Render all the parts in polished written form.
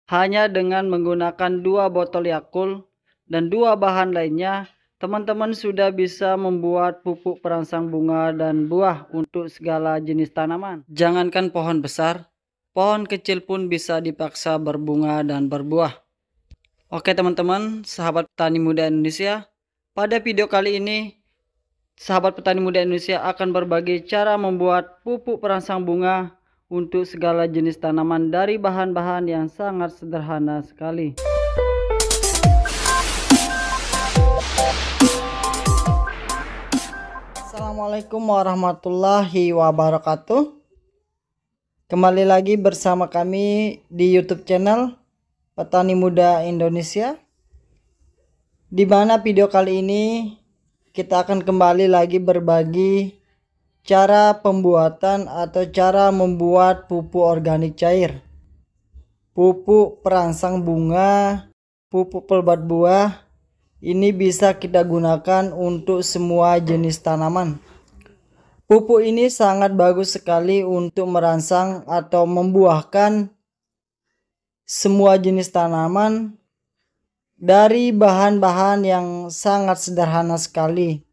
Hanya dengan menggunakan 2 botol Yakult dan 2 bahan lainnya, teman-teman sudah bisa membuat pupuk perangsang bunga dan buah untuk segala jenis tanaman. Jangankan pohon besar, pohon kecil pun bisa dipaksa berbunga dan berbuah. Oke teman-teman, sahabat petani muda Indonesia, pada video kali ini sahabat petani muda Indonesia akan berbagi cara membuat pupuk perangsang bunga untuk segala jenis tanaman dari bahan-bahan yang sangat sederhana sekali. Assalamualaikum warahmatullahi wabarakatuh. Kembali lagi bersama kami di YouTube channel Petani Muda Indonesia, di mana video kali ini kita akan kembali lagi berbagi cara pembuatan atau cara membuat pupuk organik cair, pupuk perangsang bunga, pupuk pelebat buah. Ini bisa kita gunakan untuk semua jenis tanaman. Pupuk ini sangat bagus sekali untuk merangsang atau membuahkan semua jenis tanaman dari bahan-bahan yang sangat sederhana sekali.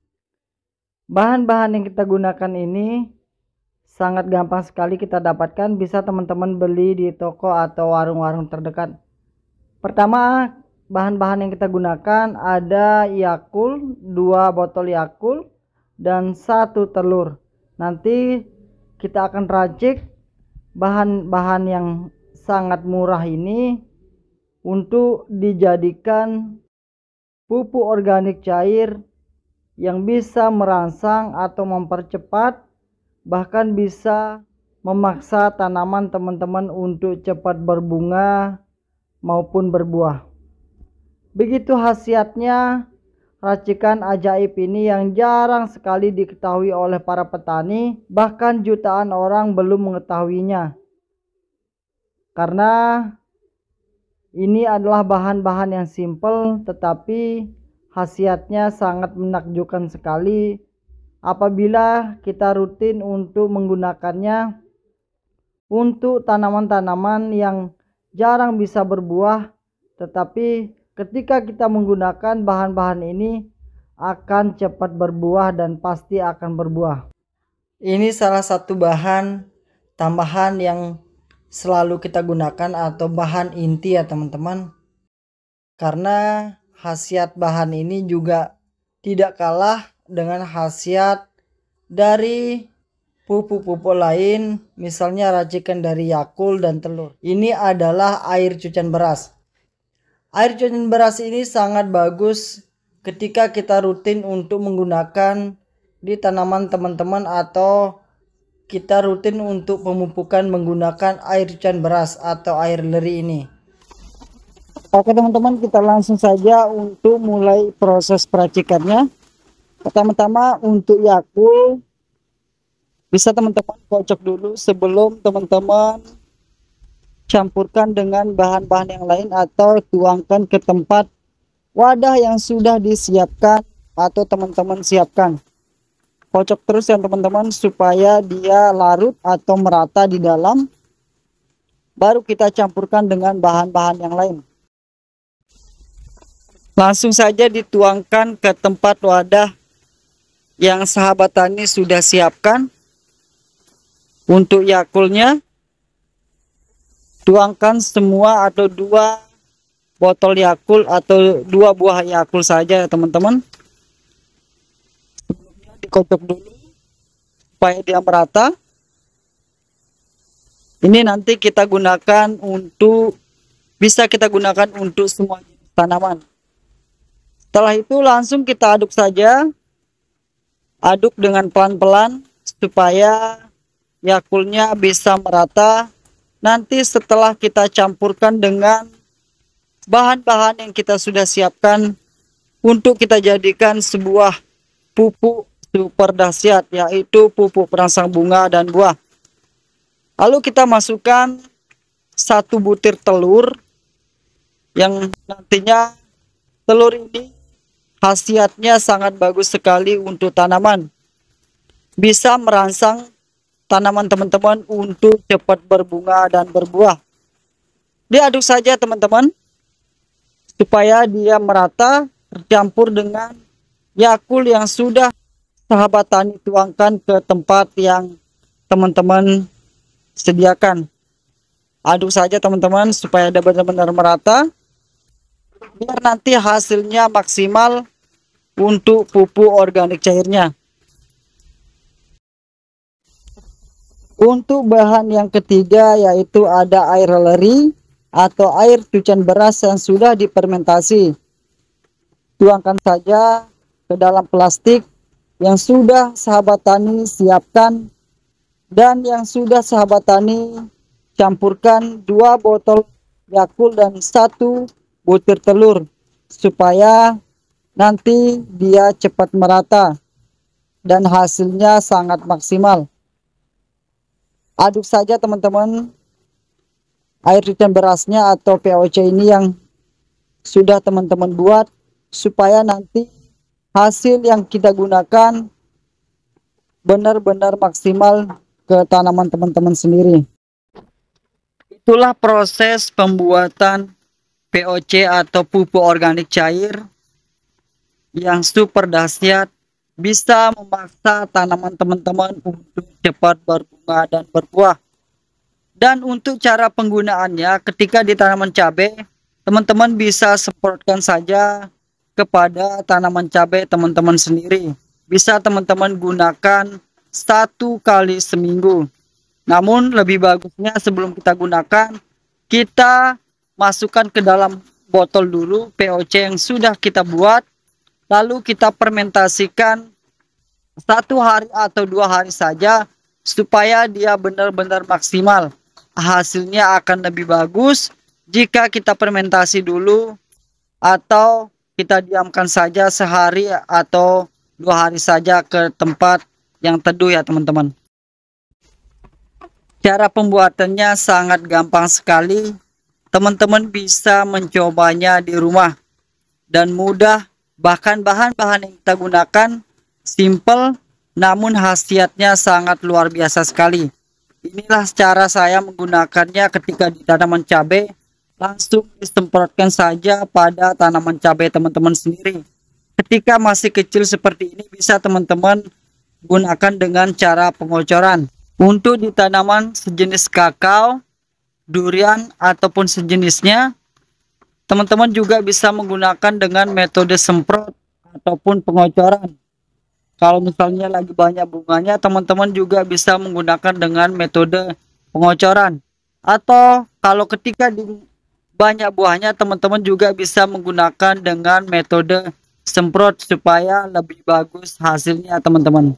Bahan-bahan yang kita gunakan ini sangat gampang sekali kita dapatkan, bisa teman-teman beli di toko atau warung-warung terdekat. Pertama, bahan-bahan yang kita gunakan ada Yakult, 2 botol Yakult dan 1 telur. Nanti kita akan racik bahan-bahan yang sangat murah ini untuk dijadikan pupuk organik cair yang bisa merangsang atau mempercepat, bahkan bisa memaksa tanaman teman-teman untuk cepat berbunga maupun berbuah. Begitu khasiatnya racikan ajaib ini yang jarang sekali diketahui oleh para petani, bahkan jutaan orang belum mengetahuinya. Karena ini adalah bahan-bahan yang simpel tetapi khasiatnya sangat menakjubkan sekali apabila kita rutin untuk menggunakannya untuk tanaman-tanaman yang jarang bisa berbuah, tetapi ketika kita menggunakan bahan-bahan ini akan cepat berbuah dan pasti akan berbuah. Ini salah satu bahan tambahan yang selalu kita gunakan atau bahan inti ya teman-teman, karena khasiat bahan ini juga tidak kalah dengan khasiat dari pupuk-pupuk lain, misalnya racikan dari Yakult dan telur. Ini adalah air cucian beras. Air cucian beras ini sangat bagus ketika kita rutin untuk menggunakan di tanaman teman-teman atau kita rutin untuk pemupukan menggunakan air cucian beras atau air leri ini. Oke teman-teman, kita langsung saja untuk mulai proses peracikannya. Pertama-tama untuk Yakult bisa teman-teman kocok dulu sebelum teman-teman campurkan dengan bahan-bahan yang lain atau tuangkan ke tempat wadah yang sudah disiapkan atau teman-teman siapkan. Kocok terus ya teman-teman supaya dia larut atau merata di dalam, baru kita campurkan dengan bahan-bahan yang lain. Langsung saja dituangkan ke tempat wadah yang sahabat tani sudah siapkan. Untuk Yakultnya tuangkan semua atau 2 botol Yakult atau 2 buah Yakult saja ya teman-teman. Dikocok dulu supaya dia merata. Ini nanti kita gunakan untuk semua jenis tanaman. Setelah itu langsung kita aduk saja, aduk dengan pelan-pelan supaya Yakultnya bisa merata. Nanti setelah kita campurkan dengan bahan-bahan yang kita sudah siapkan untuk kita jadikan sebuah pupuk super dahsyat, yaitu pupuk perangsang bunga dan buah. Lalu kita masukkan 1 butir telur, yang nantinya telur ini khasiatnya sangat bagus sekali untuk tanaman, bisa merangsang tanaman teman-teman untuk cepat berbunga dan berbuah. Diaduk saja teman-teman, supaya dia merata tercampur dengan Yakult yang sudah sahabat tani tuangkan ke tempat yang teman-teman sediakan. Aduk saja teman-teman supaya dia benar-benar merata, biar nanti hasilnya maksimal untuk pupuk organik cairnya. Untuk bahan yang ketiga yaitu ada air leri atau air cucian beras yang sudah difermentasi. Tuangkan saja ke dalam plastik yang sudah sahabat tani siapkan dan yang sudah sahabat tani campurkan 2 botol Yakult dan 1 butir telur supaya nanti dia cepat merata dan hasilnya sangat maksimal. Aduk saja teman-teman air cucian berasnya atau POC ini yang sudah teman-teman buat, supaya nanti hasil yang kita gunakan benar-benar maksimal ke tanaman teman-teman sendiri. Itulah proses pembuatan POC atau pupuk organik cair yang super dahsyat, bisa memaksa tanaman teman-teman untuk cepat berbunga dan berbuah. Dan untuk cara penggunaannya, ketika di tanaman cabai, teman-teman bisa semprotkan saja kepada tanaman cabai teman-teman sendiri. Bisa teman-teman gunakan 1 kali seminggu. Namun lebih bagusnya sebelum kita gunakan, kita masukkan ke dalam botol dulu POC yang sudah kita buat, lalu kita fermentasikan 1 hari atau 2 hari saja supaya dia benar-benar maksimal. Hasilnya akan lebih bagus jika kita fermentasi dulu atau kita diamkan saja sehari atau 2 hari saja ke tempat yang teduh ya teman-teman. Cara pembuatannya sangat gampang sekali. Teman-teman bisa mencobanya di rumah dan mudah. Bahkan bahan-bahan yang kita gunakan simple, namun khasiatnya sangat luar biasa sekali. Inilah cara saya menggunakannya ketika di tanaman cabai. Langsung disemprotkan saja pada tanaman cabai teman-teman sendiri. Ketika masih kecil seperti ini, bisa teman-teman gunakan dengan cara pengocoran. Untuk di tanaman sejenis kakao, durian ataupun sejenisnya, teman-teman juga bisa menggunakan dengan metode semprot ataupun pengocoran. Kalau misalnya lagi banyak bunganya, teman-teman juga bisa menggunakan dengan metode pengocoran. Atau kalau ketika di banyak buahnya, teman-teman juga bisa menggunakan dengan metode semprot supaya lebih bagus hasilnya teman-teman.